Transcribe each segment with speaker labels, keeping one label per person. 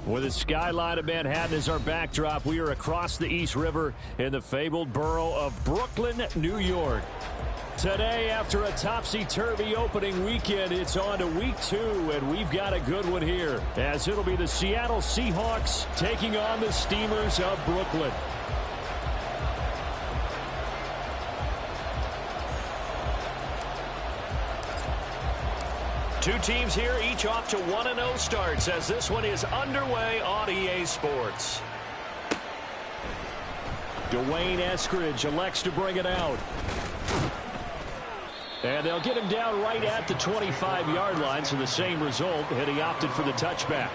Speaker 1: With the skyline of Manhattan as our backdrop, we are across the East River in the fabled borough of Brooklyn, New York. Today, after a topsy-turvy opening weekend, it's on to week 2, and we've got a good one here, as it'll be the Seattle Seahawks taking on the Steamers of Brooklyn. Two teams here, each off to 1-0 starts as this one is underway on EA Sports. Dwayne Eskridge elects to bring it out. And they'll get him down right at the 25-yard line, so the same result, and he opted for the touchback.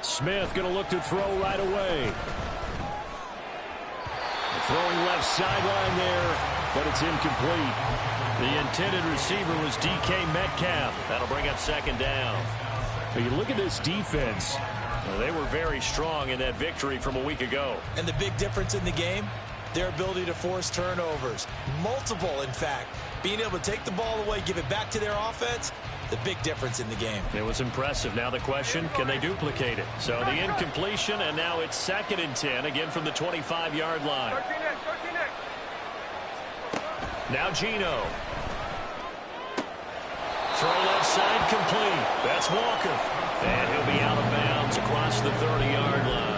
Speaker 1: Smith going to look to throw right away. Throwing left sideline there, but it's incomplete. The intended receiver was DK Metcalf. That'll bring up second down. But you look at this defense. Well, they were very strong in that victory from a week ago.
Speaker 2: And the big difference in the game, their ability to force turnovers. Multiple, in fact. Being able to take the ball away, give it back to their offense, the big difference in the game.
Speaker 1: It was impressive. Now the question, can they duplicate it? So the incompletion, and now it's 2nd and 10, again from the 25-yard line. Now Geno. Throw left side complete. That's Walker. And he'll be out of bounds across the 30-yard line.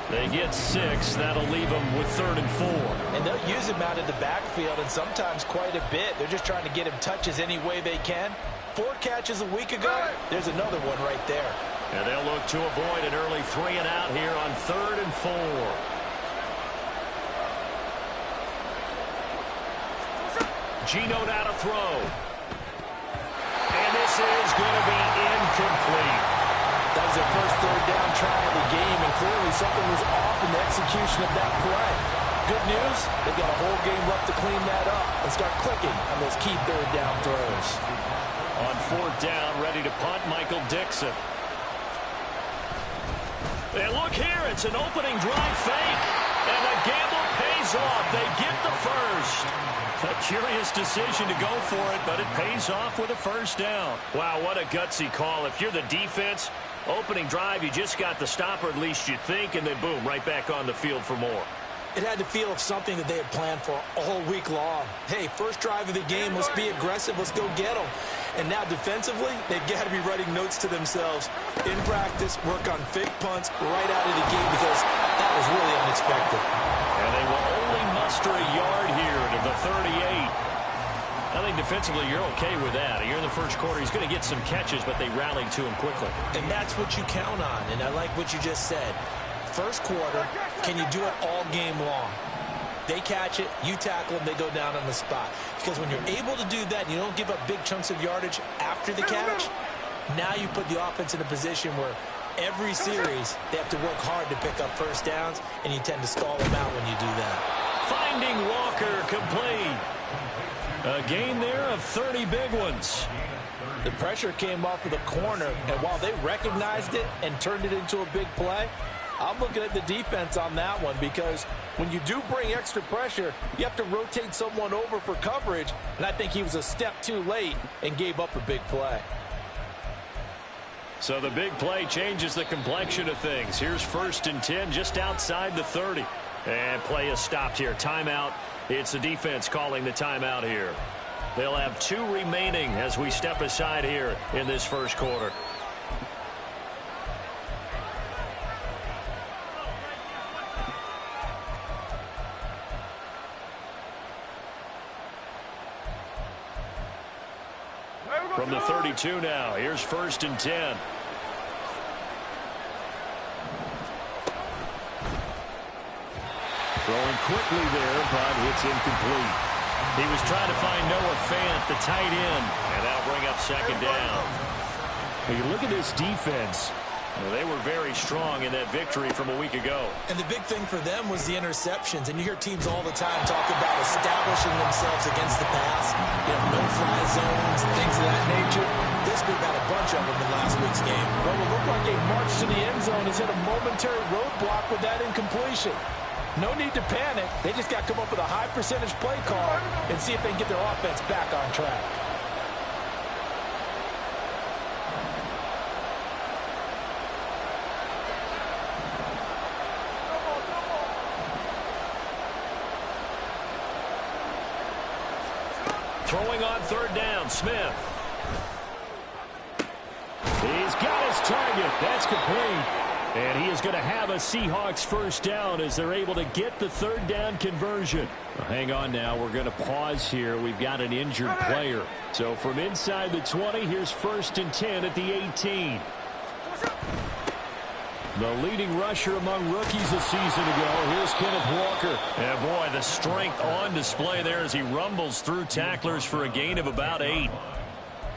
Speaker 1: They get 6. That'll leave them with 3rd and 4.
Speaker 2: And they'll use him out in the backfield, and sometimes quite a bit. They're just trying to get him touches any way they can. 4 catches a week ago. There's another one right there.
Speaker 1: And they'll look to avoid an early 3 and out here on 3rd and 4. Geno now to throw. And this is going to be incomplete.
Speaker 2: That was their first 3rd down try of the game, and clearly something was off in the execution of that play. Good news, they've got a whole game left to clean that up and start clicking on those key 3rd down throws.
Speaker 1: On 4th down, ready to punt, Michael Dixon. And look here, it's an opening drive fake. And the gamble pays off. They get the first. A curious decision to go for it, but it pays off with a first down. Wow, what a gutsy call. If you're the defense, opening drive, you just got the stopper, at least you think, and then boom, right back on the field for more.
Speaker 2: It had the feel of something that they had planned for all week long. Hey, first drive of the game, let's be aggressive, let's go get them. And now defensively, they've got to be writing notes to themselves. In practice, work on fake punts right out of the game because that was really unexpected.
Speaker 1: And they will only muster a yard here to the 38. I think defensively you're okay with that. You're in the first quarter. He's going to get some catches, but they rallied to him quickly.
Speaker 2: And that's what you count on, and I like what you just said. First quarter, can you do it all game long? They catch it, you tackle them, they go down on the spot. Because when you're able to do that and you don't give up big chunks of yardage after the catch, now you put the offense in a position where every series they have to work hard to pick up first downs, and you tend to stall them out when you do that.
Speaker 1: Finding Walker complete. A gain there of 30 big ones.
Speaker 2: The pressure came off of the corner, and while they recognized it and turned it into a big play, I'm looking at the defense on that one, because when you do bring extra pressure, you have to rotate someone over for coverage, and I think he was a step too late and gave up a big play.
Speaker 1: So the big play changes the complexion of things. Here's 1st and 10 just outside the 30. And play is stopped here. Timeout. It's the defense calling the timeout here. They'll have 2 remaining as we step aside here in this first quarter. From the 32 now, here's 1st and 10. Throwing quickly there, but it's incomplete. He was trying to find Noah Fant, the tight end, and that'll bring up 2nd down. Well, you look at this defense. Well, they were very strong in that victory from a week ago.
Speaker 2: And the big thing for them was the interceptions. And you hear teams all the time talk about establishing themselves against the pass. You know, no-fly zones and things of that nature. This group had a bunch of them in last week's game.
Speaker 3: Well, it looked like a march to the end zone has hit a momentary roadblock with that incompletion. No need to panic. They just got to come up with a high percentage play call and see if they can get their offense back on track.
Speaker 1: Throwing on third down, Smith. He's got his target. That's complete. And he is going to have a Seahawks first down as they're able to get the third down conversion. Well, hang on now. We're going to pause here. We've got an injured player. So from inside the 20, here's 1st and 10 at the 18. The leading rusher among rookies a season ago. Here's Kenneth Walker. And boy, the strength on display there as he rumbles through tacklers for a gain of about 8.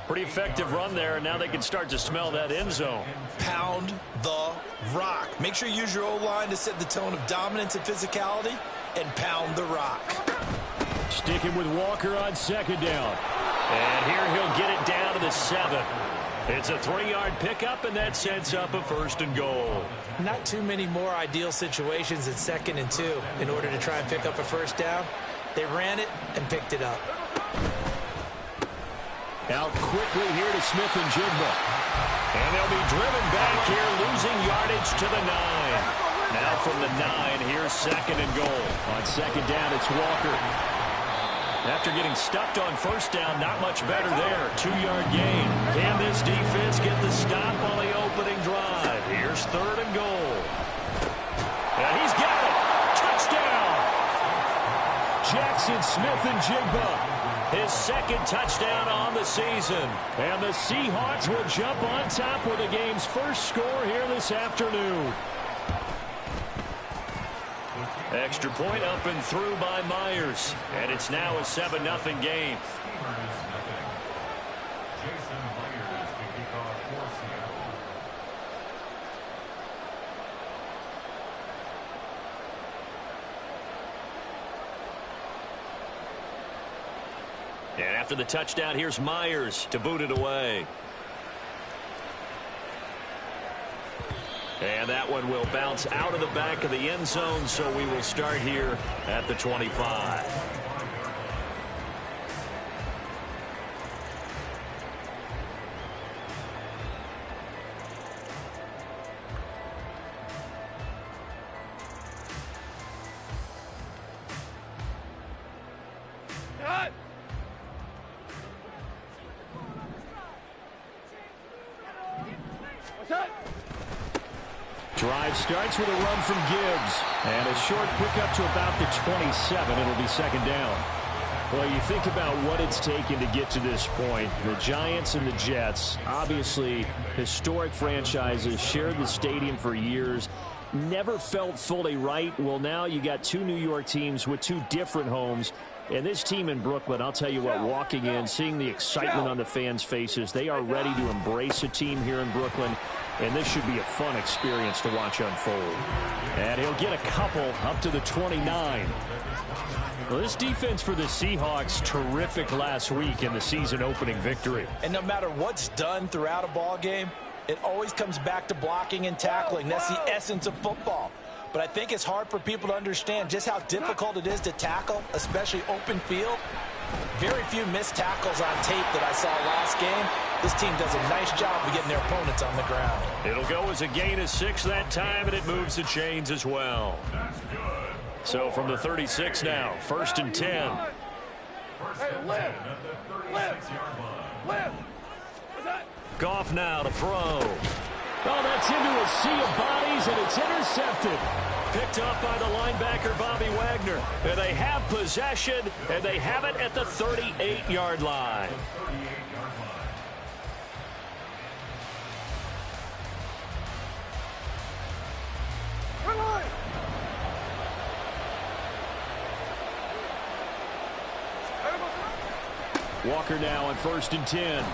Speaker 1: Pretty effective run there, and now they can start to smell that end zone.
Speaker 2: Pound the rock. Make sure you use your O-line to set the tone of dominance and physicality, and pound the rock.
Speaker 1: Sticking with Walker on 2nd down. And here he'll get it down to the 7. It's a 3-yard pickup, and that sets up a 1st and goal.
Speaker 2: Not too many more ideal situations in 2nd and 2 in order to try and pick up a first down. They ran it and picked it up.
Speaker 1: Out quickly here to Smith and Jigba. And they'll be driven back here, losing yardage to the 9. Now from the 9, here's 2nd and goal. On 2nd down, it's Walker. After getting stuffed on 1st down, not much better there. 2-yard gain. Can this defense get the stop on the opening drive? Here's 3rd and goal. And he's got it. Touchdown. Jackson Smith and Jigba. His 2nd touchdown on the season. And the Seahawks will jump on top with the game's first score here this afternoon. Extra point up and through by Myers. And it's now a 7-0 game. And after the touchdown, here's Myers to boot it away. And that one will bounce out of the back of the end zone, so we will start here at the 25. Drive starts with a run from Gibbs. And a short pickup to about the 27. It'll be 2nd down. Well, you think about what it's taken to get to this point. The Giants and the Jets, obviously historic franchises, shared the stadium for years, never felt fully right. Well, now you got 2 New York teams with 2 different homes. And this team in Brooklyn, I'll tell you what, walking in, seeing the excitement on the fans' faces, they are ready to embrace a team here in Brooklyn. And this should be a fun experience to watch unfold. And he'll get a couple up to the 29. Well, this defense for the Seahawks, terrific last week in the season-opening victory.
Speaker 2: And no matter what's done throughout a ball game, it always comes back to blocking and tackling. That's the essence of football. But I think it's hard for people to understand just how difficult it is to tackle, especially open field. Very few missed tackles on tape that I saw last game. This team does a nice job of getting their opponents on the ground.
Speaker 1: It'll go as a gain of 6 that time, and it moves the chains as well. So from the 36 now, 1st and 10. Goff now to throw. Oh, that's into a sea of bodies, and it's intercepted. Picked up by the linebacker, Bobby Wagner. And they have possession, and they have it at the 38-yard line. Walker now on 1st and 10.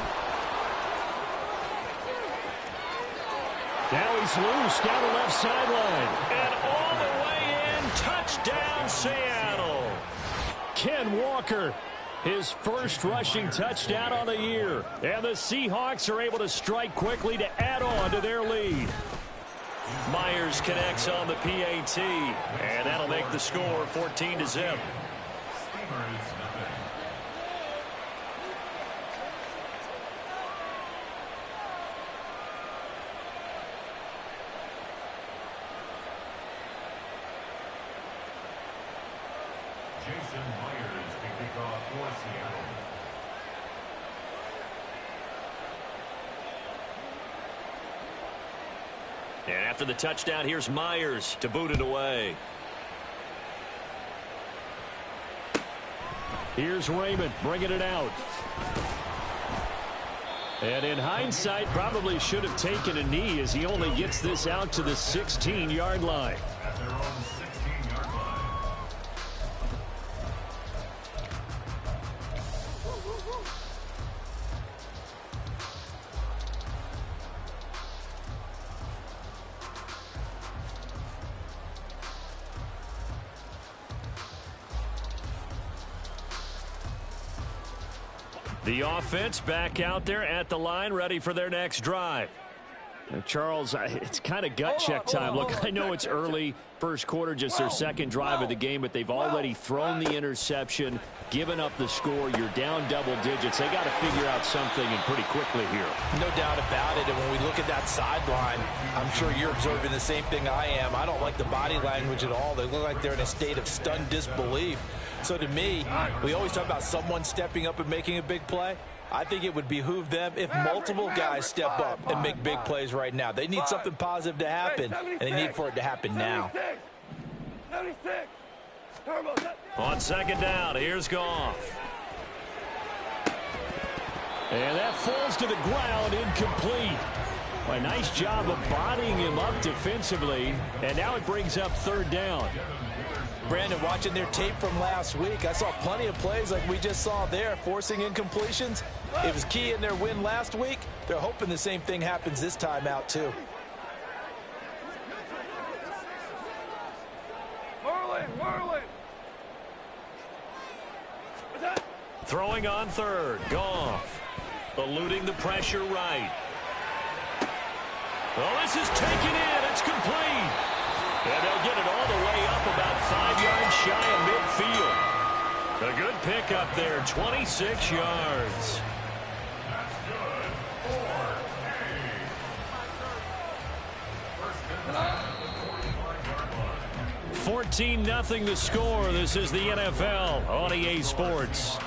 Speaker 1: Now he's loose down the left sideline. And all the way in, touchdown Seattle. Ken Walker, his first rushing touchdown on the year. And the Seahawks are able to strike quickly to add on to their lead. Myers connects on the PAT, and that'll make the score 14-0.
Speaker 4: Myers to kick off for Seattle.
Speaker 1: And after the touchdown, here's Myers to boot it away. Here's Raymond bringing it out. And in hindsight, probably should have taken a knee as he only gets this out to the 16-yard line.
Speaker 4: At their own 16-yard line.
Speaker 1: The offense back out there at the line, ready for their next drive. Charles, it's kind of gut check time. Look, I know it's early, first quarter, just their second drive of the game, but they've already thrown the interception, given up the score. You're down double digits. They got to figure out something, and pretty quickly here.
Speaker 2: No doubt about it. And when we look at that sideline, I'm sure you're observing the same thing I am. I don't like the body language at all. They look like they're in a state of stunned disbelief. So to me, we always talk about someone stepping up and making a big play. I think it would behoove them if multiple guys step up and make big plays right now. They need something positive to happen, and they need for it to happen now.
Speaker 1: On second down, here's Goff. And that falls to the ground, incomplete. A nice job of bodying him up defensively, and now it brings up third down.
Speaker 2: Brandon, watching their tape from last week, I saw plenty of plays like we just saw there, forcing incompletions. It was key in their win last week. They're hoping the same thing happens this time out, too.
Speaker 1: Throwing on third, Goff. Eluding the pressure right. Well, this is taken in. It's complete. And they'll get it all the way up about 5 yards shy of midfield. A good pickup there, 26 yards.
Speaker 4: That's good for a
Speaker 1: 14-0 the score. This is the NFL on EA Sports.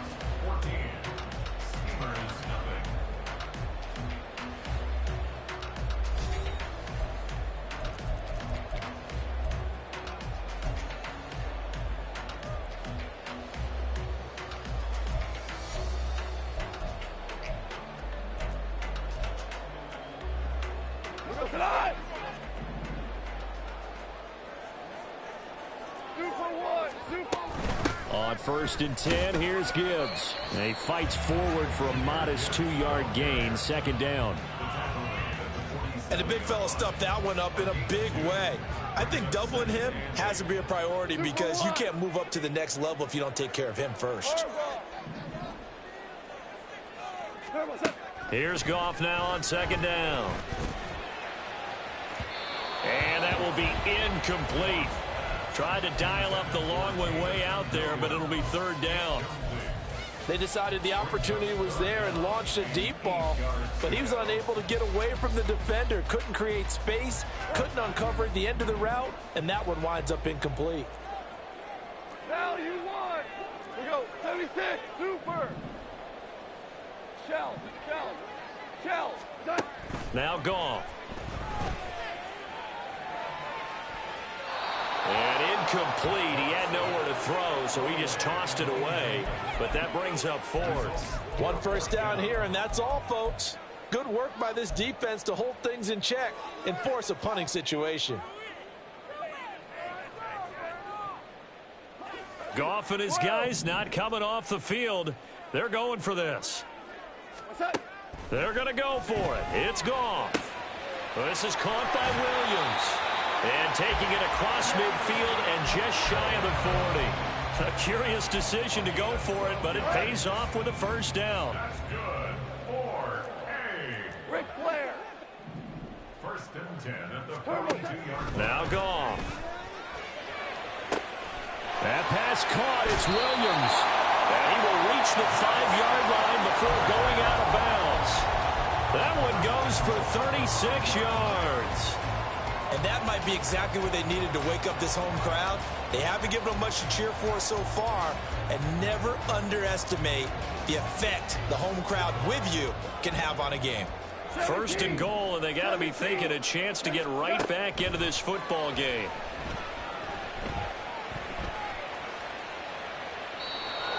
Speaker 1: On 1st and 10, here's Gibbs. And he fights forward for a modest 2-yard gain, second down.
Speaker 2: And the big fella stuffed that one up in a big way. I think doubling him has to be a priority because you can't move up to the next level if you don't take care of him first.
Speaker 1: Here's Goff now on second down. And that will be incomplete. Tried to dial up the long way out there, but it'll be third down.
Speaker 3: They decided the opportunity was there and launched a deep ball, but he was unable to get away from the defender. Couldn't create space, couldn't uncover the end of the route, and that one winds up incomplete.
Speaker 5: Now you won. We go 76, super. Shell. Done.
Speaker 1: Now Goff. And incomplete. He had nowhere to throw, so he just tossed it away. But that brings up fourth.
Speaker 3: One first down here, and that's all, folks. Good work by this defense to hold things in check and force a punting situation.
Speaker 1: Goff and his guys not coming off the field. They're going for this. They're going to go for it. It's Goff. This is caught by Williams. And taking it across midfield and just shy of the 40. A curious decision to go for it, but it pays off with a first down.
Speaker 4: That's good. 4A.
Speaker 5: Ric Flair.
Speaker 4: First and 10 at the 42-yard line.
Speaker 1: Now Goff. That pass caught. It's Williams. And he will reach the 5-yard line before going out of bounds. That one goes for 36 yards.
Speaker 2: And that might be exactly what they needed to wake up this home crowd. They haven't given them much to cheer for so far. And never underestimate the effect the home crowd with you can have on a game.
Speaker 1: First and goal, and they got to be thinking a chance to get right back into this football game.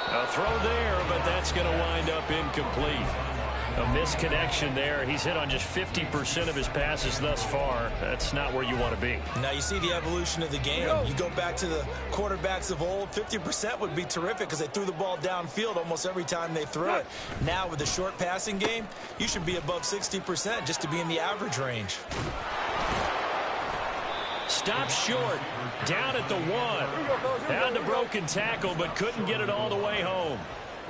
Speaker 1: A throw there, but that's going to wind up incomplete. A misconnection there. He's hit on just 50% of his passes thus far. That's not where you want to be.
Speaker 2: Now you see the evolution of the game. You go back to the quarterbacks of old, 50% would be terrific because they threw the ball downfield almost every time they threw it. Now with the short passing game, you should be above 60% just to be in the average range.
Speaker 1: Stop short. Down at the 1. Down to broken tackle, but couldn't get it all the way home.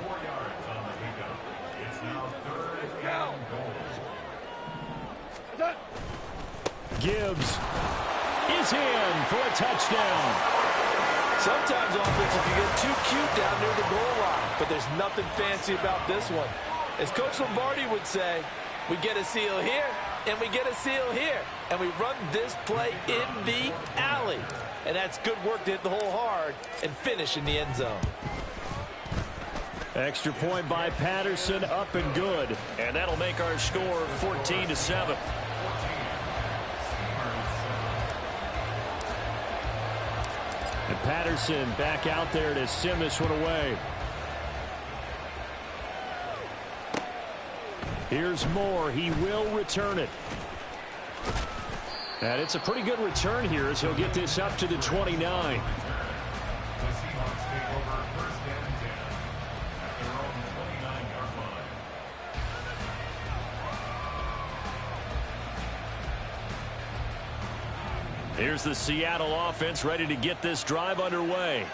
Speaker 4: 4 yards on the pickup. It's now 3rd and goal.
Speaker 1: Gibbs is in for a touchdown.
Speaker 3: Sometimes offense, if you get too cute down near the goal line, but there's nothing fancy about this one. As Coach Lombardi would say, we get a seal here, and we get a seal here, and we run this play in the alley. And that's good work to hit the hole hard and finish in the end zone.
Speaker 1: Extra point by Patterson, up and good. And that'll make our score 14-7. And Patterson back out there to send this one away. Here's Moore. He will return it. And it's a pretty good return here as he'll get this up to the 29.
Speaker 4: The Seahawks take over 1st and 10 at their own 29-yard line.
Speaker 1: Here's the Seattle offense ready to get this drive underway.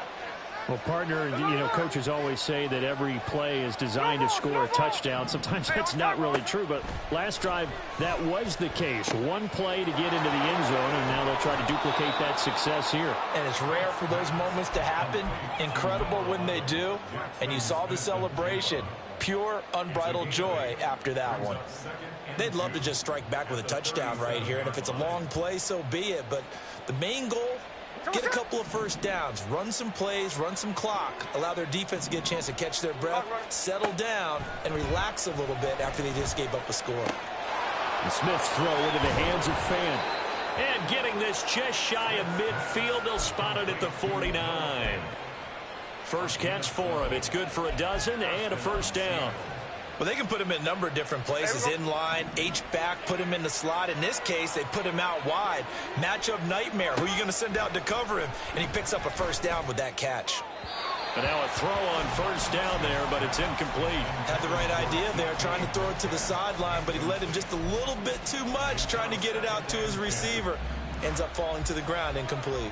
Speaker 1: Well, partner, coaches always say that every play is designed to score a touchdown. Sometimes that's not really true, but last drive, that was the case. One play to get into the end zone, and now they'll try to duplicate that success here.
Speaker 2: And it's rare for those moments to happen. Incredible when they do. And you saw the celebration. Pure, unbridled joy after that one. They'd love to just strike back with a touchdown right here, and if it's a long play, so be it. But the main goal, get a couple of first downs, run some plays, run some clock, allow their defense to get a chance to catch their breath, settle down, and relax a little bit after they just gave up a score.
Speaker 1: And Smith's throw into the hands of Fant. And getting this just shy of midfield, they'll spot it at the 49. First catch for him. It's good for a dozen and a first down.
Speaker 2: Well, they can put him in a number of different places. In line, H-back, put him in the slot. In this case, they put him out wide. Matchup nightmare. Who are you going to send out to cover him? And he picks up a first down with that catch.
Speaker 1: And now a throw on first down there, but it's incomplete.
Speaker 2: Had the right idea there, trying to throw it to the sideline, but he led him just a little bit too much, trying to get it out to his receiver. Ends up falling to the ground, incomplete.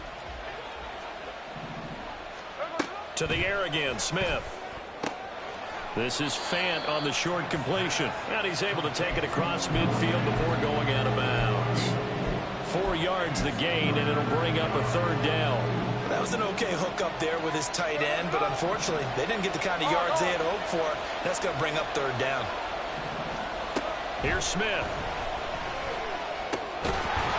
Speaker 1: To the air again, Smith. This is Fant on the short completion. And he's able to take it across midfield before going out of bounds. 4 yards the gain, and it'll bring up a third down.
Speaker 2: That was an okay hook up there with his tight end, but unfortunately, they didn't get the kind of yards they had hoped for. That's going to bring up third down.
Speaker 1: Here's Smith.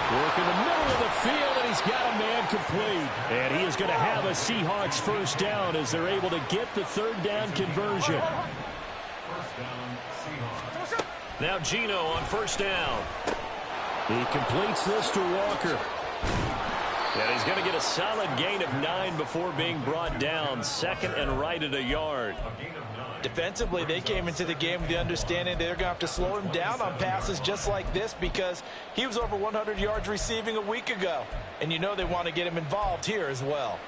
Speaker 1: Work in the middle of the field, and he's got a man complete. And he is going to have a Seahawks first down as they're able to get the third down conversion.
Speaker 4: First down, Seahawks.
Speaker 1: Now Geno on first down. He completes this to Walker. And he's going to get a solid gain of 9 before being brought down. Second and right at a yard.
Speaker 4: A gain of 9.
Speaker 2: Defensively, they came into the game with the understanding they're going to have to slow him down on passes just like this because he was over 100 yards receiving a week ago. And you know they want to get him involved here as well.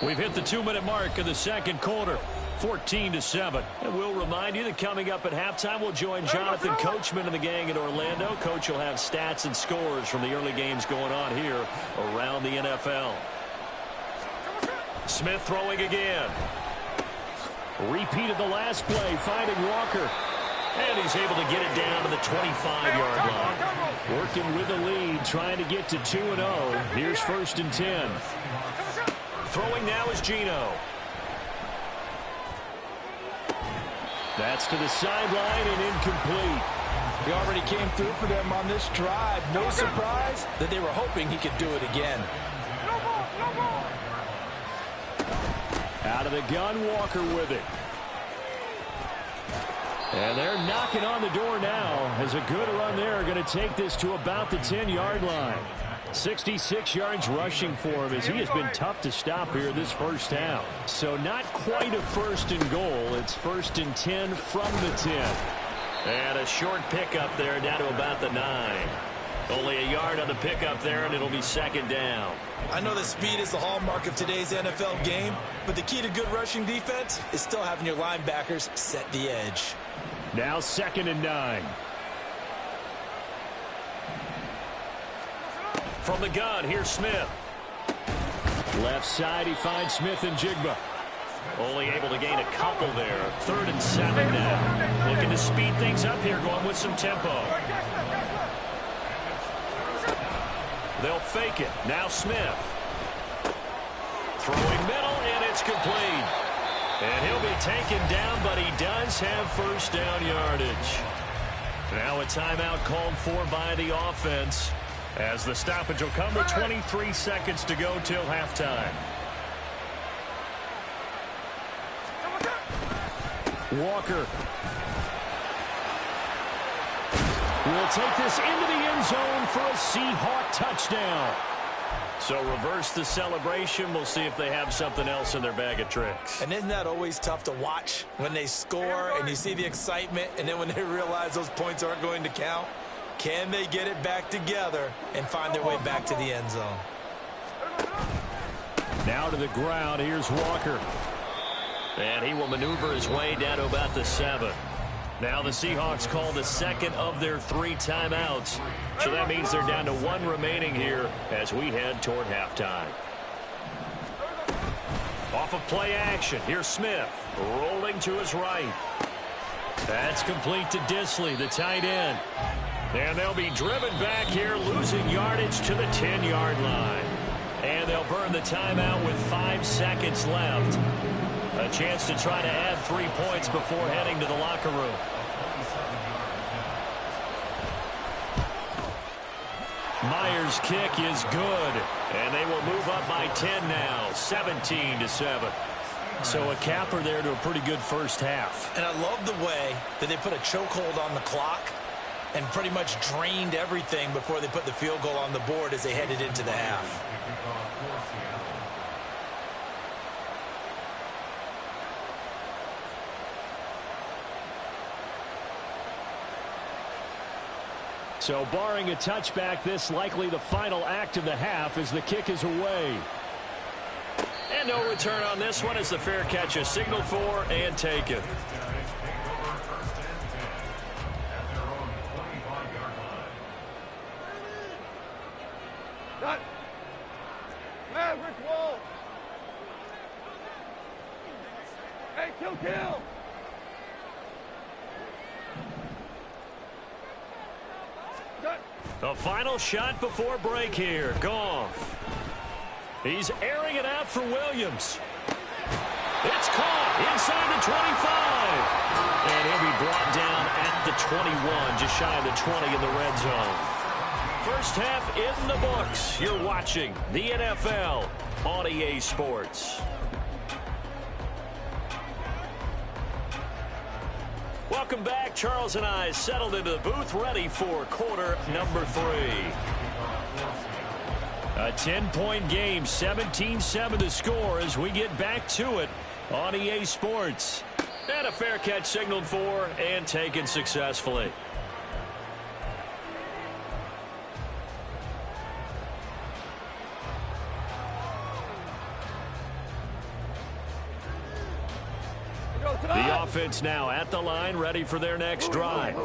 Speaker 1: We've hit the 2-minute mark of the second quarter. 14-7. And we'll remind you that coming up at halftime, we'll join Jonathan Coachman and the gang in Orlando. Coach will have stats and scores from the early games going on here around the NFL. Smith throwing again. Repeat of the last play, finding Walker. And he's able to get it down to the 25-yard line. Working with the lead, trying to get to 2-0. Here's 1st and 10. Throwing now is Geno. That's to the sideline and incomplete.
Speaker 3: He already came through for them on this drive. No surprise that they were hoping he could do it again.
Speaker 1: Out of the gun, Walker with it. And they're knocking on the door now as a good run there. Going to take this to about the 10-yard line. 66 yards rushing for him as he has been tough to stop here this first half. So not quite a 1st and goal. It's 1st and 10 from the 10. And a short pickup there down to about the 9. Only a yard on the pickup there, and it'll be 2nd down.
Speaker 2: I know that speed is the hallmark of today's NFL game, but the key to good rushing defense is still having your linebackers set the edge.
Speaker 1: Now 2nd and 9. From the gun, here's Smith. Left side, he finds Smith and Jigba. Only able to gain a couple there. 3rd and 7 now. Looking to speed things up here, going with some tempo. They'll fake it. Now Smith. Throwing middle, and it's complete. And he'll be taken down, but he does have 1st down yardage. Now a timeout called for by the offense, as the stoppage will come with 23 seconds to go till halftime. Walker will take this into the end zone for a Seahawk touchdown. So reverse the celebration. We'll see if they have something else in their bag of tricks.
Speaker 2: And isn't that always tough to watch when they score and you see the excitement, and then when they realize those points aren't going to count? Can they get it back together and find their way back to the end zone?
Speaker 1: Now to the ground. Here's Walker. And he will maneuver his way down to about the 7. Now the Seahawks call the 2nd of their 3 timeouts. So that means they're down to 1 remaining here as we head toward halftime. Off of play action. Here's Smith rolling to his right. That's complete to Disley, the tight end. And they'll be driven back here, losing yardage to the 10-yard line. And they'll burn the timeout with 5 seconds left. A chance to try to add 3 points before heading to the locker room. Myers' kick is good, and they will move up by 10 now, 17-7. So a capper there to a pretty good first half.
Speaker 2: And I love the way that they put a chokehold on the clock and pretty much drained everything before they put the field goal on the board as they headed into the half.
Speaker 1: So barring a touchback, this likely the final act of the half as the kick is away. And no return on this one as the fair catch is signaled for and taken.
Speaker 5: Got Maverick wall. Hey, kill.
Speaker 1: The final shot before break here. Goff. He's airing it out for Williams. It's caught inside the 25. And he'll be brought down at the 21, just shy of the 20 in the red zone. First half in the books. You're watching the NFL on EA Sports. Welcome back. Charles and I settled into the booth, ready for quarter number 3. A 10-point game, 17-7 to score as we get back to it on EA Sports. And a fair catch signaled for and taken successfully. offense now at the line, ready for their next drive.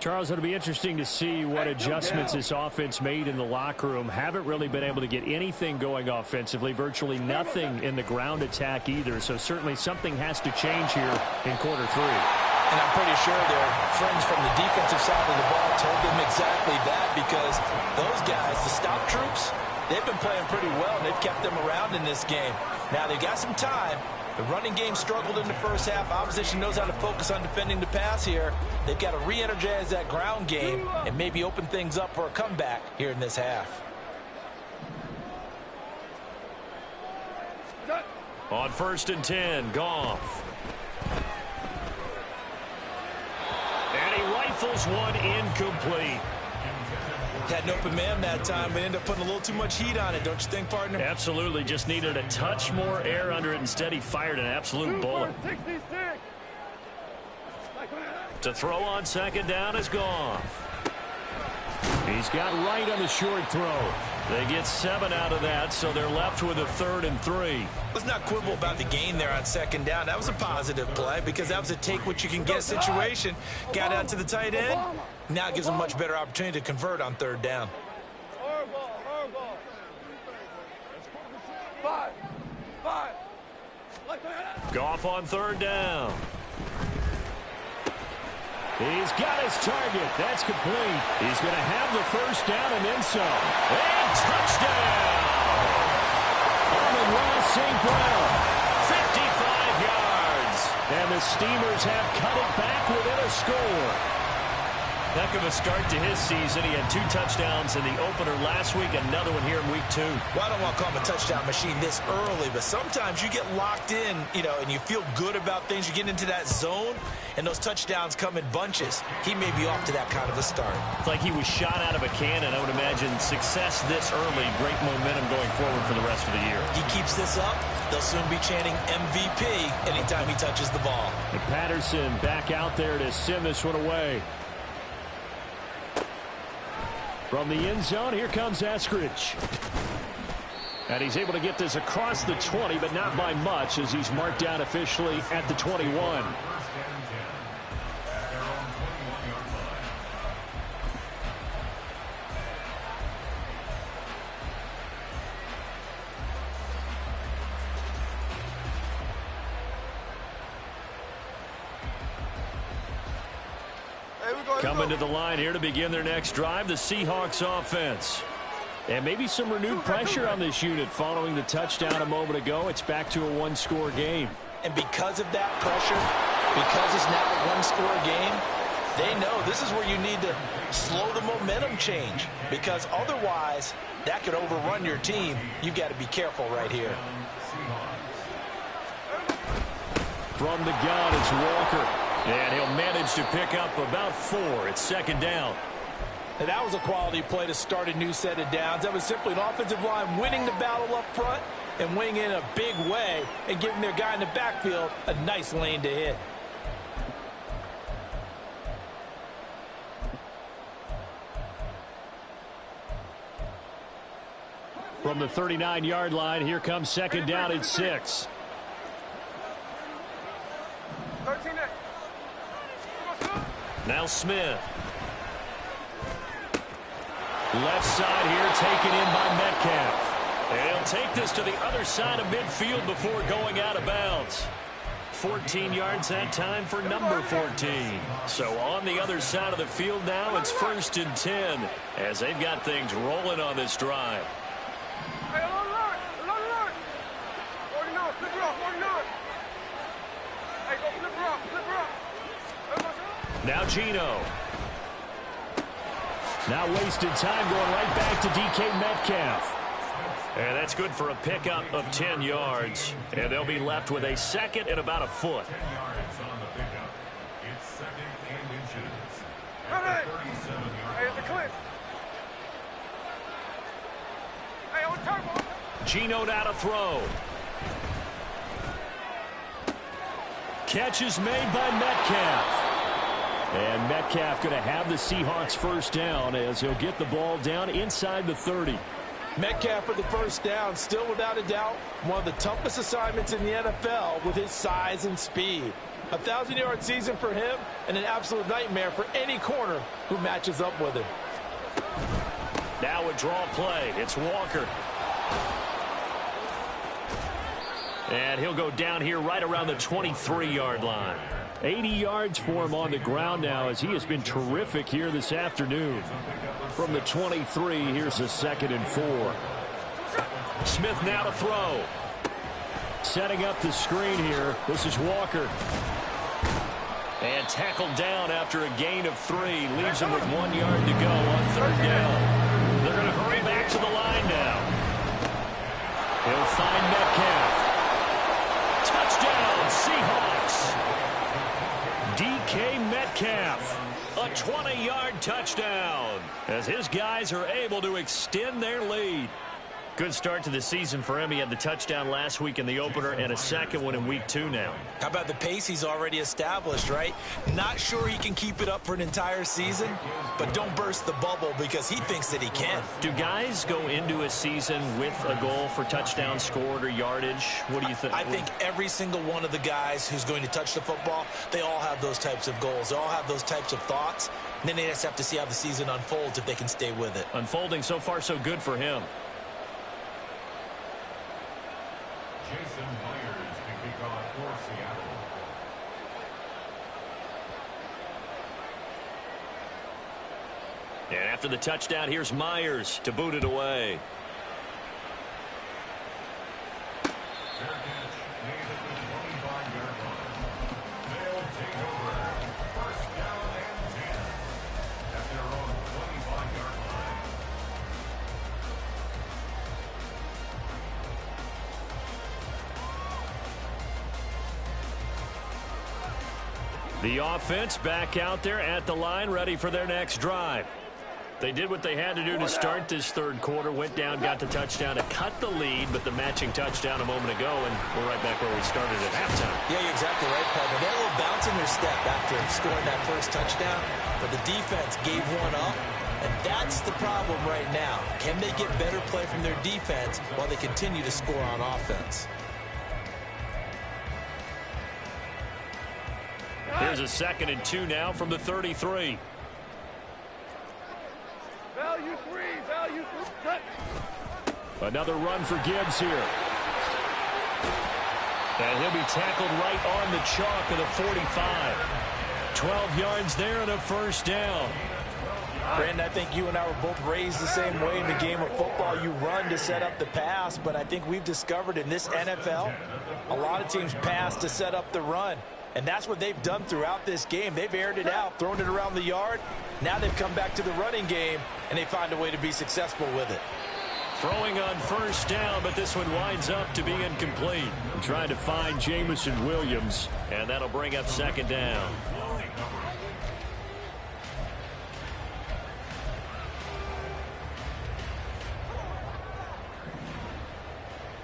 Speaker 1: Charles, it'll be interesting to see what adjustments this offense made in the locker room. Haven't really been able to get anything going offensively, virtually nothing in the ground attack either. So certainly something has to change here in quarter 3.
Speaker 2: And I'm pretty sure their friends from the defensive side of the ball told them exactly that, because those guys, the stop troops, they've been playing pretty well, and they've kept them around in this game. Now, they've got some time. The running game struggled in the first half. Opposition knows how to focus on defending the pass here. They've got to re-energize that ground game and maybe open things up for a comeback here in this half.
Speaker 1: On 1st and 10, Goff. And he rifles one incomplete.
Speaker 2: Had an open man that time, but ended up putting a little too much heat on it, don't you think, partner?
Speaker 1: Absolutely. Just needed a touch more air under it. Instead, he fired an absolute bullet. To throw on 2nd down is Goff. He's got right on the short throw. They get 7 out of that, so they're left with a 3rd and 3.
Speaker 2: Let's not quibble about the gain there on 2nd down. That was a positive play because that was a take-what-you-can-get situation. Got out to the tight end. Now it gives them a much better opportunity to convert on 3rd down.
Speaker 1: Goff on 3rd down. He's got his target. That's complete. He's going to have the 1st down and then some. And touchdown! Amon-Ra St. Brown, 55 yards. And the Steamers have cut it back within a score. Heck of a start to his season. He had 2 touchdowns in the opener last week, another one here in week 2.
Speaker 2: Well, I don't want to call him a touchdown machine this early, but sometimes you get locked in, and you feel good about things. You get into that zone, and those touchdowns come in bunches. He may be off to that kind of a start.
Speaker 1: It's like he was shot out of a cannon. I would imagine success this early, great momentum going forward for the rest of the year.
Speaker 2: He keeps this up, they'll soon be chanting MVP anytime he touches the ball.
Speaker 1: And Patterson back out there to send this one away. From the end zone, here comes Eskridge. And he's able to get this across the 20, but not by much, as he's marked down officially at the 21. Coming to the line here to begin their next drive, the Seahawks offense. And maybe some renewed pressure on this unit following the touchdown a moment ago. It's back to a 1-score game.
Speaker 2: And because of that pressure, because it's now a 1-score game, they know this is where you need to slow the momentum change, because otherwise that could overrun your team. You've got to be careful right here.
Speaker 1: From the gun, it's Walker. And he'll manage to pick up about 4. It's 2nd down.
Speaker 3: And that was a quality play to start a new set of downs. That was simply an offensive line winning the battle up front and winning in a big way and giving their guy in the backfield a nice lane to hit.
Speaker 1: From the 39-yard line, here comes 2nd down and 6.
Speaker 5: 13.
Speaker 1: Now Smith. Left side here taken in by Metcalf. And he'll take this to the other side of midfield before going out of bounds. 14 yards that time for number 14. So on the other side of the field now, it's 1st and 10 as they've got things rolling on this drive.
Speaker 5: Hey, alert! 49, flip it off, 49. Hey, go flip it off, flip it off.
Speaker 1: Now Geno. Now wasted time going right back to DK Metcalf. And that's good for a pickup of 10 yards. And they'll be left with a 2nd and about a foot.
Speaker 4: 10 yards on the pickup. It's 2nd and inches.
Speaker 5: Hey,
Speaker 4: 37-yard
Speaker 5: hey, it's a clip. Hey, on turbo.
Speaker 1: Geno now to throw. Catch is made by Metcalf. And Metcalf going to have the Seahawks 1st down as he'll get the ball down inside the 30.
Speaker 3: Metcalf for the 1st down, still without a doubt one of the toughest assignments in the NFL with his size and speed. A 1,000-yard season for him and an absolute nightmare for any corner who matches up with him.
Speaker 1: Now a draw play. It's Walker. And he'll go down here right around the 23-yard line. 80 yards for him on the ground now as he has been terrific here this afternoon. From the 23, here's a 2nd and 4. Smith now to throw. Setting up the screen here. This is Walker. And tackled down after a gain of 3. Leaves him with 1 yard to go on 3rd down. They're going to hurry back to the line now. He'll find Metcalf. Touchdown, Seahawks. DK Metcalf. A 20-yard touchdown as his guys are able to extend their lead. Good start to the season for him. He had the touchdown last week in the opener and a 2nd one in week 2 now.
Speaker 2: How about the pace he's already established, right? Not sure he can keep it up for an entire season, but don't burst the bubble because he thinks that he can.
Speaker 1: Do guys go into a season with a goal for touchdown scored or yardage? What do you think?
Speaker 2: I think every single one of the guys who's going to touch the football, they all have those types of goals. They all have those types of thoughts. And then they just have to see how the season unfolds if they can stay with it.
Speaker 1: Unfolding so far so good for him.
Speaker 4: Jason Myers to kick off for Seattle.
Speaker 1: And after the touchdown, here's Myers to boot it away.
Speaker 4: Fair catch made at the 25-yard line. They'll take over. 1st down and 10 at their own 25-yard line.
Speaker 1: The offense back out there at the line, ready for their next drive. They did what they had to do to start this 3rd quarter, went down, got the touchdown to cut the lead, but the matching touchdown a moment ago, and we're right back where we started at halftime.
Speaker 2: Yeah, you're exactly right, partner. They had a little bounce in their step after scoring that first touchdown, but the defense gave one up, and that's the problem right now. Can they get better play from their defense while they continue to score on offense?
Speaker 1: Here's a 2nd and 2 now from the 33.
Speaker 5: Value 3, value 3.
Speaker 1: Another run for Gibbs here. And he'll be tackled right on the chalk of the 45. 12 yards there and a 1st down.
Speaker 3: Brandon, I think you and I were both raised the same way in the game of football. You run to set up the pass, but I think we've discovered in this NFL, a lot of teams pass to set up the run. And that's what they've done throughout this game. They've aired it out, thrown it around the yard. Now they've come back to the running game, and they find a way to be successful with it.
Speaker 1: Throwing on 1st down, but this one winds up to be incomplete. Trying to find Jamison Williams, and that'll bring up 2nd down.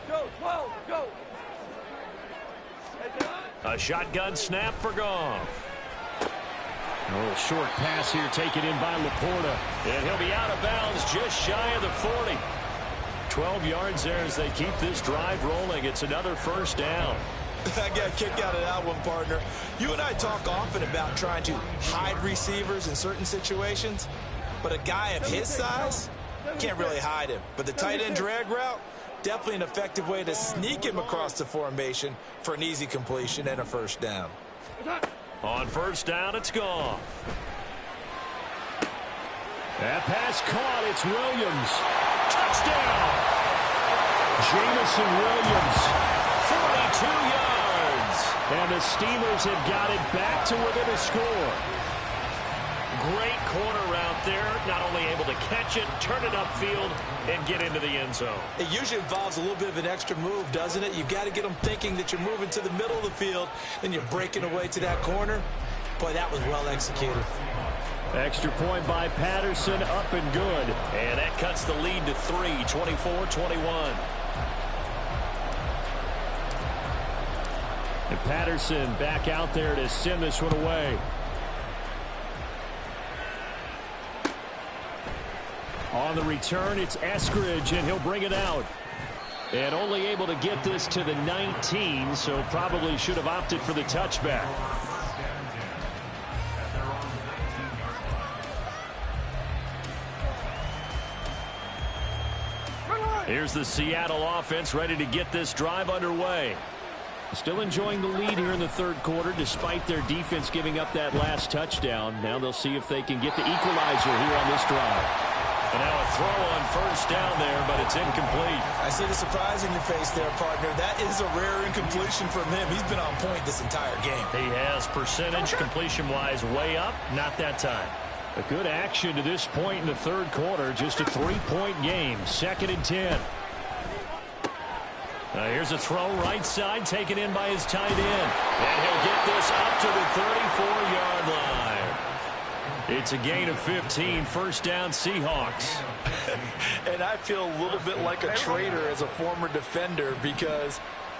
Speaker 5: Go, 12, go.
Speaker 1: A shotgun snap for Goff. A little short pass here taken in by Laporta. And he'll be out of bounds just shy of the 40. 12 yards there as they keep this drive rolling. It's another 1st down.
Speaker 2: I got a kick out of that one, partner. You and I talk often about trying to hide receivers in certain situations, but a guy of his size can't really hide him. But the tight end drag route, definitely an effective way to sneak him across the formation for an easy completion and a 1st down.
Speaker 1: On 1st down, it's gone. That pass caught. It's Williams. Touchdown! Jamison Williams, 42 yards. And the Steelers have got it back to within a score. Great corner route there. Not only able to catch it, turn it upfield, and get into the end zone.
Speaker 2: It usually involves a little bit of an extra move, doesn't it? You've got to get them thinking that you're moving to the middle of the field, and you're breaking away to that corner. Boy, that was well executed.
Speaker 1: Extra point by Patterson, up and good. And that cuts the lead to 3, 24-21. And Patterson back out there to send this one away. On the return, it's Eskridge, and he'll bring it out. And only able to get this to the 19, so probably should have opted for the touchback. Here's the Seattle offense ready to get this drive underway. Still enjoying the lead here in the third quarter despite their defense giving up that last touchdown. Now they'll see if they can get the equalizer here on this drive. And now a throw on first down there, but it's incomplete.
Speaker 2: I see the surprise in your face there, partner. That is a rare incompletion from him. He's been on point this entire game.
Speaker 1: He has percentage completion-wise way up, not that time. A good action to this point in the third quarter. Just a 3-point game. 2nd and 10. Here's a throw right side taken in by his tight end. And he'll get this up to the 34-yard line. It's a gain of 15. First down, Seahawks.
Speaker 3: And I feel a little bit like a traitor as a former defender because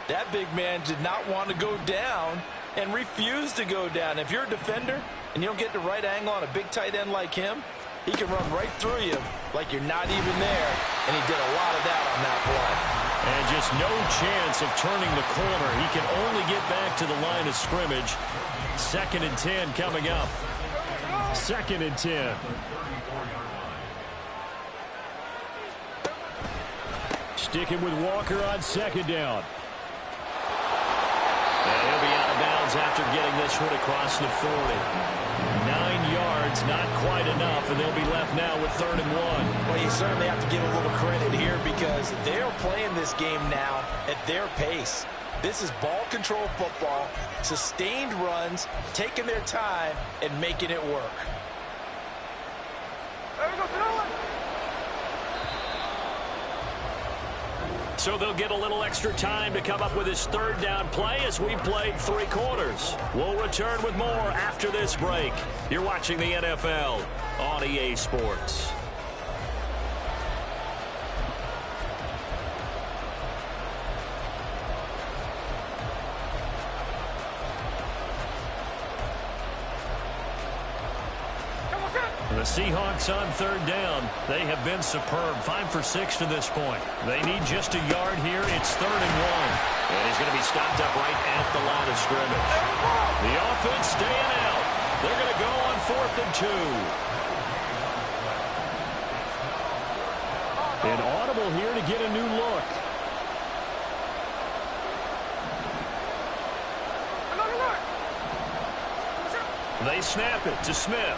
Speaker 3: that big man did not want to go down and refused to go down. If you're a defender and you don't get the right angle on a big tight end like him, he can run right through you like you're not even there. And he did a lot of that on that play.
Speaker 1: And just no chance of turning the corner. He can only get back to the line of scrimmage. 2nd and 10 coming up. 2nd and 10. Sticking with Walker on 2nd down. And he'll be out of bounds after getting this hit across the 40. 9 yards, not quite enough, and they'll be left now with 3rd and 1.
Speaker 2: Well, you certainly have to give a little credit here because they're playing this game now at their pace. This is ball control football, sustained runs, taking their time, and making it work.
Speaker 1: So they'll get a little extra time to come up with his 3rd down play as we've played 3 quarters. We'll return with more after this break. You're watching the NFL on EA Sports. The Seahawks on 3rd down. They have been superb. 5 for 6 to this point. They need just a yard here. It's 3rd and 1. And he's going to be stopped up right at the line of scrimmage. The offense staying out. They're going to go on 4th and 2. An audible here to get a new look. They snap it to Smith.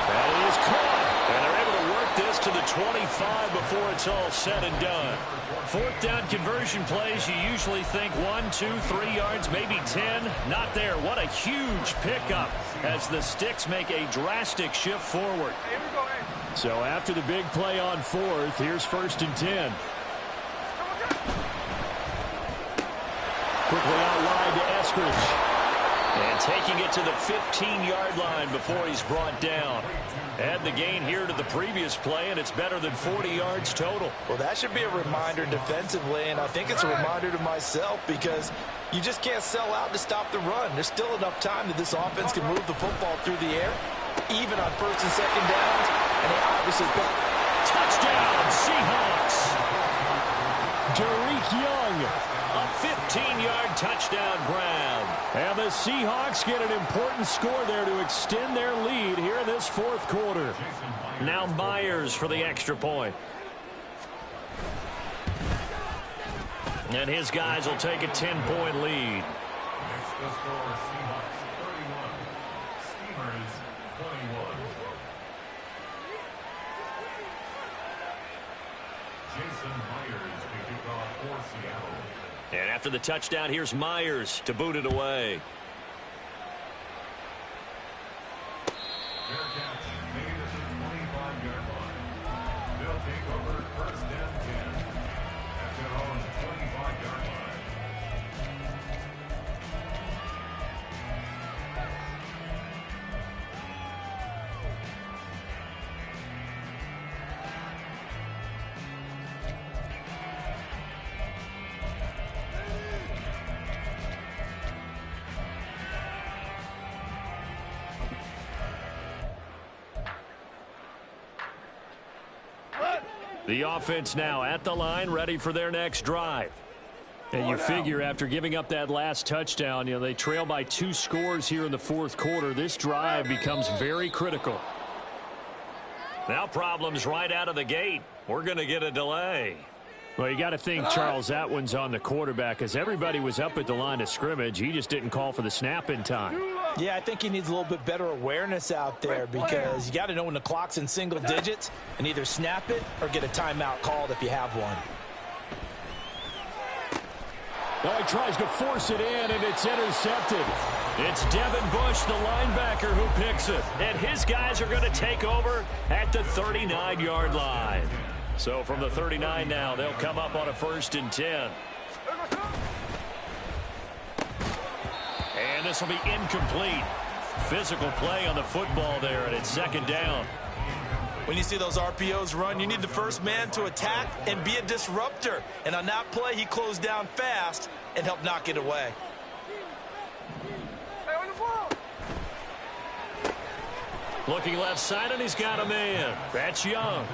Speaker 1: That is caught. And they're able to work this to the 25 before it's all said and done. 4th down conversion plays, you usually think 1, 2, 3 yards, maybe 10. Not there. What a huge pickup as the Sticks make a drastic shift forward. So after the big play on 4th, here's 1st and 10. Quickly out wide to Eskridge. And taking it to the 15-yard line before he's brought down. Add the gain here to the previous play, and it's better than 40 yards total.
Speaker 2: Well, that should be a reminder defensively, and I think it's a reminder to myself because you just can't sell out to stop the run. There's still enough time that this offense can move the football through the air, even on 1st and 2nd downs, and they obviously got
Speaker 1: touchdown, Seahawks. Derek Young, a 15-yard touchdown grab. And the Seahawks get an important score there to extend their lead here in this 4th quarter. Now Myers for the extra point. And his guys will take a 10-point lead.
Speaker 4: Next the score, Seahawks 31, Steamers 21. Jason Myers to kick off for Seattle.
Speaker 1: And after the touchdown, here's Myers to boot it away.
Speaker 4: Fair catch made at the 25-yard line. They'll take over 1st and 10 at their own 25-yard line.
Speaker 1: The offense now at the line, ready for their next drive. And you figure after giving up that last touchdown, they trail by 2 scores here in the fourth quarter. This drive becomes very critical. Now problems right out of the gate. We're going to get a delay. Well, you got to think, Charles, that one's on the quarterback because everybody was up at the line of scrimmage. He just didn't call for the snap in time.
Speaker 2: Yeah, I think he needs a little bit better awareness out there because you got to know when the clock's in single digits and either snap it or get a timeout called if you have one.
Speaker 1: Well, he tries to force it in, and it's intercepted. It's Devin Bush, the linebacker, who picks it. And his guys are going to take over at the 39-yard line. So from the 39 now, they'll come up on a 1st and 10. And this will be incomplete. Physical play on the football there, and it's 2nd down.
Speaker 2: When you see those RPOs run, you need the first man to attack and be a disruptor. And on that play, he closed down fast and helped knock it away.
Speaker 1: Looking left side, and he's got a man. That's Young.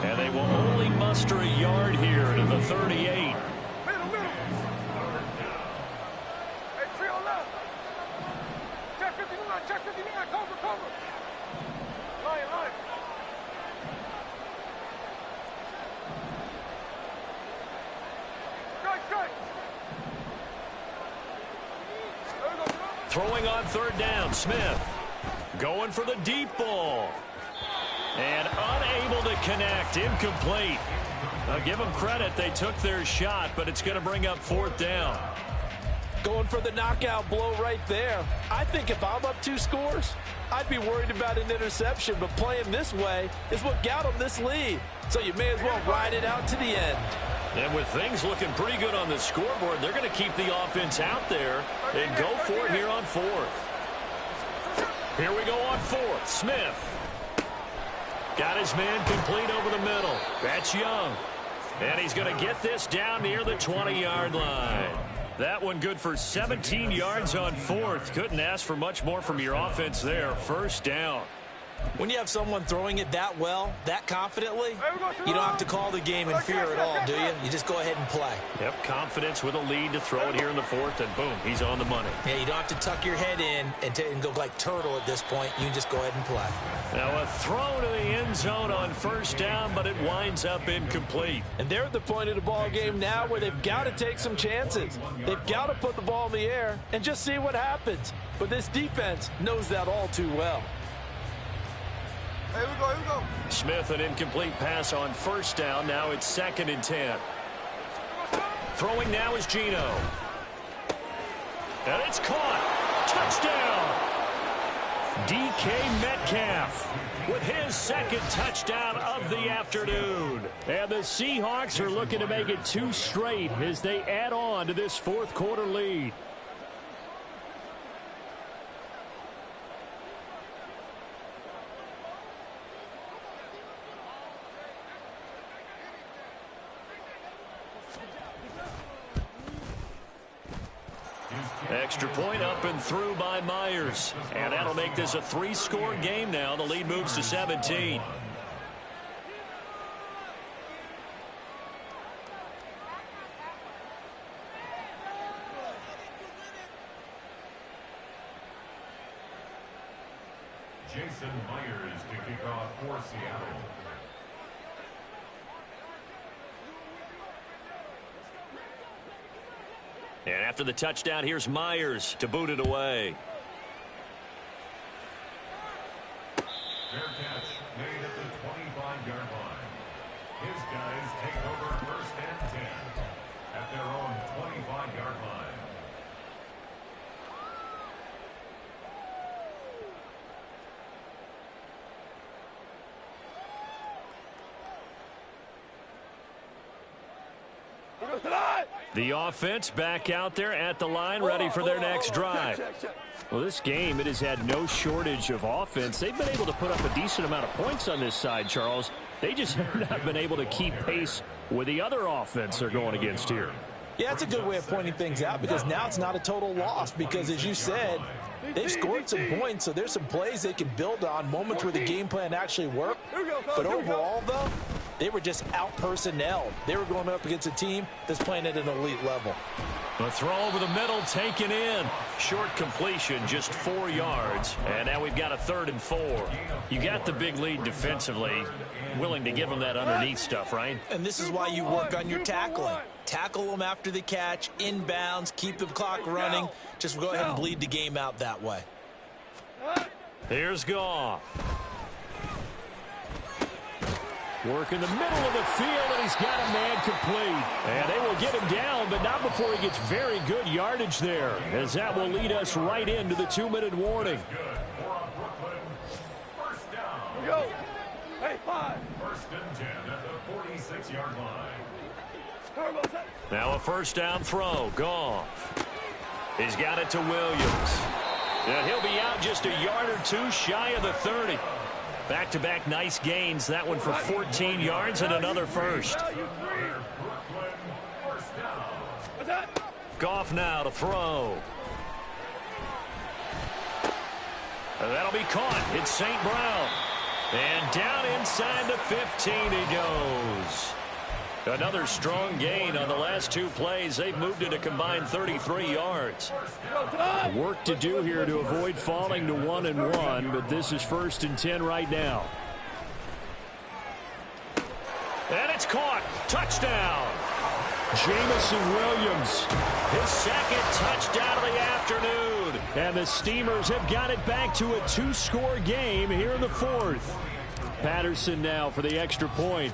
Speaker 1: And they will only muster a yard here to the 38.
Speaker 5: Check 59, cover. Line. Strike.
Speaker 1: Throwing on 3rd down, Smith. Going for the deep ball. And unable to connect. Incomplete. I'll give them credit. They took their shot, but it's going to bring up 4th down.
Speaker 3: Going for the knockout blow right there. I think if I'm up 2 scores, I'd be worried about an interception, but playing this way is what got them this lead. So you may as well ride it out to the end.
Speaker 1: And with things looking pretty good on the scoreboard, they're going to keep the offense out there and go for it here on 4th. Here we go on 4th. Smith. Got his man complete over the middle. That's Young. And he's going to get this down near the 20-yard line. That one good for 17 yards on 4th. Couldn't ask for much more from your offense there. 1st down.
Speaker 2: When you have someone throwing it that well, that confidently, you don't have to call the game in fear at all, do you? You just go ahead and play.
Speaker 1: Yep, confidence with a lead to throw it here in the 4th, and boom, he's on the money.
Speaker 2: Yeah, you don't have to tuck your head in and go like turtle at this point. You can just go ahead and play.
Speaker 1: Now a throw to the end zone on 1st down, but it winds up incomplete.
Speaker 3: And they're at the point of the ball game now where they've got to take some chances. They've got to put the ball in the air and just see what happens. But this defense knows that all too well.
Speaker 5: Here we go.
Speaker 1: Smith, an incomplete pass on 1st down. Now it's 2nd and 10. Throwing now is Geno. And it's caught. Touchdown. DK Metcalf with his 2nd touchdown of the afternoon. And the Seahawks are looking to make it 2 straight as they add on to this 4th quarter lead. Extra point up and through by Myers. And that'll make this a 3-score game now. The lead moves to 17.
Speaker 4: Jason Myers to kick off for Seattle.
Speaker 1: And after the touchdown, here's Myers to boot it away.
Speaker 4: Fair catch made at the 25-yard line. His guys take over 1st and 10 at their own 25-yard line.
Speaker 1: The offense back out there at the line, ready for their next drive. Well, this game, it has had no shortage of offense. They've been able to put up a decent amount of points on this side, Charles. They just have not been able to keep pace with the other offense they're going against here.
Speaker 2: Yeah, it's a good way of pointing things out because now it's not a total loss because, as you said, they've scored some points, so there's some plays they can build on, moments where the game plan actually worked. But overall, though, They were just out-personnelled. They were going up against a team that's playing at an elite level.
Speaker 1: The throw over the middle taken in. Short completion, just 4 yards. And now we've got a 3rd and 4. You got the big lead defensively. Willing to give them that underneath stuff, right?
Speaker 2: And this is why you work on your tackling. Tackle them after the catch, inbounds, keep the clock running. Just go ahead and bleed the game out that way.
Speaker 1: Here's Goff. Work in the middle of the field, and he's got a man complete. And they will get him down, but not before he gets very good yardage there, as that will lead us right into the 2-minute warning.
Speaker 4: First down.
Speaker 5: We go. Hey, 5.
Speaker 4: 1st and 10 at the 46-yard line.
Speaker 5: Turbo set.
Speaker 1: Now a 1st down throw. Goff. He's got it to Williams. And he'll be out just a yard or 2 shy of the 30. Back-to-back nice gains. That one for 14 yards and another first. Goff now to throw. And that'll be caught. It's St. Brown. And down inside the 15 he goes. Another strong gain on the last 2 plays. They've moved it a combined 33 yards. Work to do here to avoid falling to 1 and 1, but this is 1st and 10 right now. And it's caught. Touchdown. Jamison Williams, his 2nd touchdown of the afternoon. And the Steamers have got it back to a 2-score game here in the 4th. Patterson now for the extra point.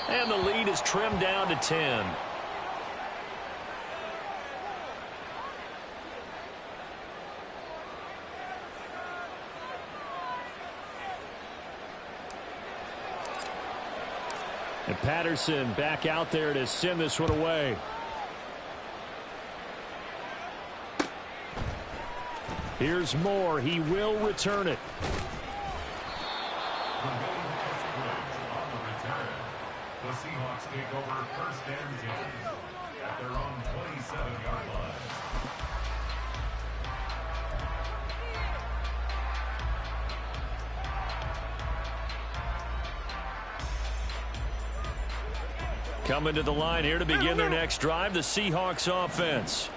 Speaker 1: And the lead is trimmed down to 10. And Patterson back out there to send this one away. Here's Moore. He will return it.
Speaker 4: The Seahawks take over 1st and 10 at their own 27-yard line.
Speaker 1: Coming to the line here to begin their next drive, the Seahawks offense.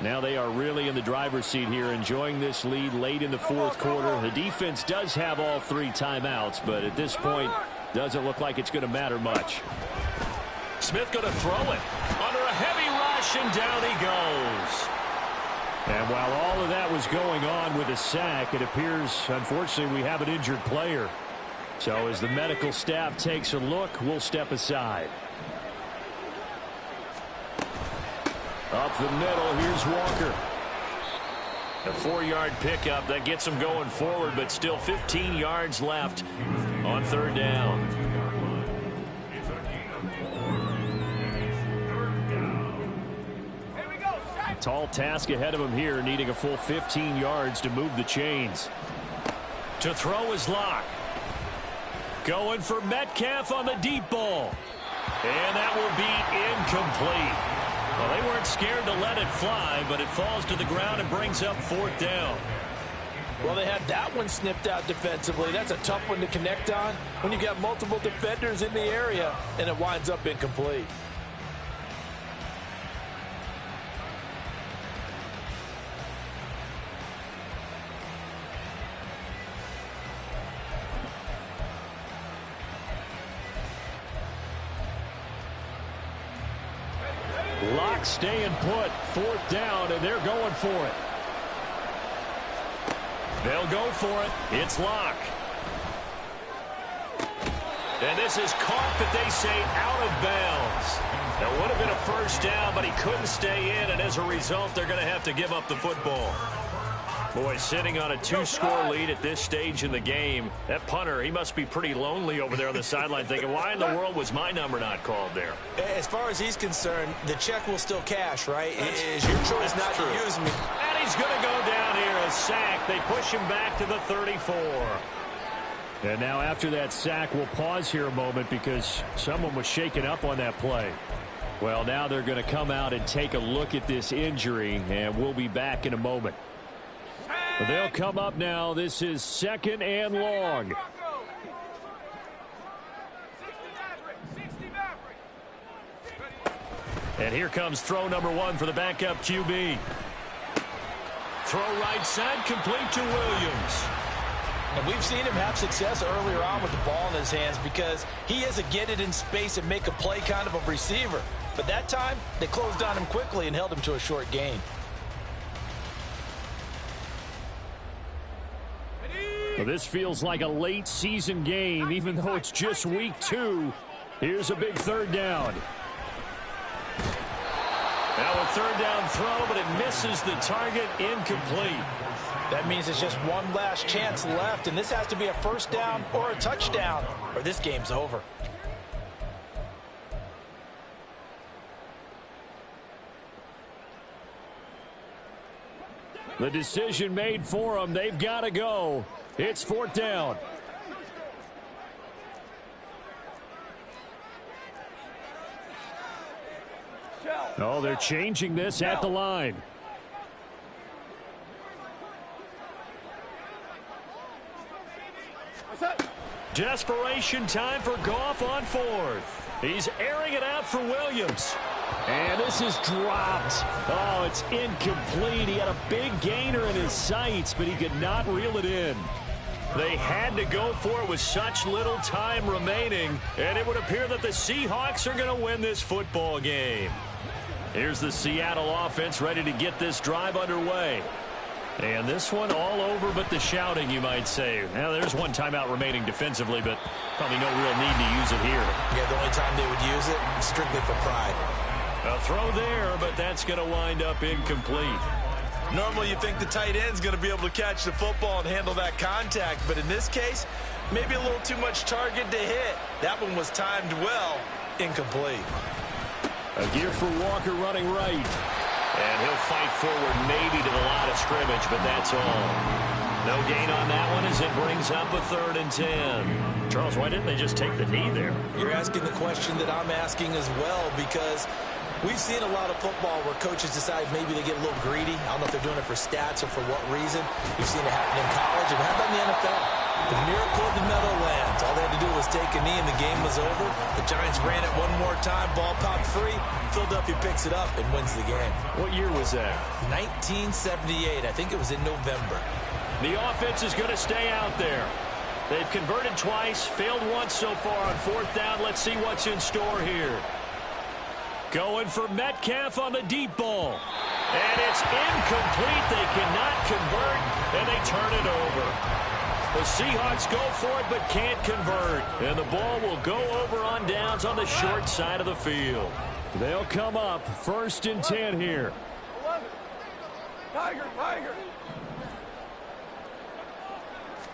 Speaker 1: Now they are really in the driver's seat here, enjoying this lead late in the 4th quarter. The defense does have all 3 timeouts, but at this point, doesn't look like it's going to matter much. Smith going to throw it under a heavy rush, and down he goes. And while all of that was going on with a sack, it appears, unfortunately, we have an injured player. So as the medical staff takes a look, we'll step aside. Up the middle, here's Walker. A 4-yard pickup that gets him going forward, but still 15 yards left on 3rd down. Tall task ahead of him here, needing a full 15 yards to move the chains. To throw is Locke. Going for Metcalf on the deep ball. And that will be incomplete. Well, they weren't scared to let it fly, but it falls to the ground and brings up 4th down.
Speaker 3: Well, they had that one snipped out defensively. That's a tough one to connect on when you got multiple defenders in the area, and it winds up incomplete.
Speaker 1: Locke staying put, 4th down, and they're going for it. They'll go for it. It's Locke. And this is caught, that they say, out of bounds. That would have been a 1st down, but he couldn't stay in, and as a result, they're going to have to give up the football. Boy, sitting on a 2-score lead at this stage in the game, that punter, he must be pretty lonely over there on the sideline thinking, why in the world was my number not called there?
Speaker 2: As far as he's concerned, the check will still cash, right? It is your choice not to use me.
Speaker 1: And he's going to go down here, a sack. They push him back to the 34. And now after that sack, we'll pause here a moment because someone was shaken up on that play. Well, now they're going to come out and take a look at this injury, and we'll be back in a moment. They'll come up now. This is 2nd and long. And here comes throw number 1 for the backup QB. Throw right side, complete to Williams.
Speaker 2: And we've seen him have success earlier on with the ball in his hands because he is a get it in space and make a play kind of a receiver. But that time, they closed on him quickly and held him to a short gain.
Speaker 1: Well, this feels like a late season game, even though it's just week 2. Here's a big third down. Now a third down throw, but it misses the target, incomplete.
Speaker 2: That means it's just one last chance left, and this has to be a first down or a touchdown, or this game's over.
Speaker 1: The decision made for them. They've got to go. It's 4th down. Oh, they're changing this at the line. Desperation time for Goff on 4th. He's airing it out for Williams. And this is dropped. Oh, it's incomplete. He had a big gainer in his sights, but he could not reel it in. They had to go for it with such little time remaining, and it would appear that the Seahawks are going to win this football game. Here's the Seattle offense ready to get this drive underway. And this one all over but the shouting, you might say. Now, there's one timeout remaining defensively, but probably no real need to use it here.
Speaker 2: Yeah, the only time they would use it, strictly for pride.
Speaker 1: A throw there, but that's going to wind up incomplete.
Speaker 3: Normally, you think the tight end's going to be able to catch the football and handle that contact, but in this case, maybe a little too much target to hit. That one was timed well, incomplete.
Speaker 1: A gear for Walker running right. And he'll fight forward maybe to the line of scrimmage, but that's all. No gain on that one as it brings up a 3rd and 10. Charles, why didn't they just take the knee there?
Speaker 2: You're asking the question that I'm asking as well, because we've seen a lot of football where coaches decide maybe they get a little greedy. I don't know if they're doing it for stats or for what reason. We've seen it happen in college, and how about in the NFL? The miracle of the Meadowlands. All they had to do was take a knee and the game was over. The Giants ran it one more time. Ball popped free. Philadelphia picks it up and wins the game.
Speaker 1: What year was that?
Speaker 2: 1978. I think it was in November.
Speaker 1: The offense is going to stay out there. They've converted twice, failed once so far on 4th down. Let's see what's in store here. Going for Metcalf on the deep ball. And it's incomplete. They cannot convert, and they turn it over. The Seahawks go for it but can't convert. And the ball will go over on downs on the short side of the field. They'll come up 1st and 10 here.
Speaker 5: 11. Tiger.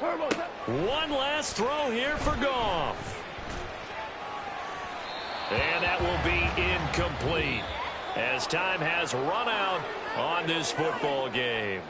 Speaker 5: Turbo.
Speaker 1: One last throw here for Goff. And that will be incomplete as time has run out on this football game.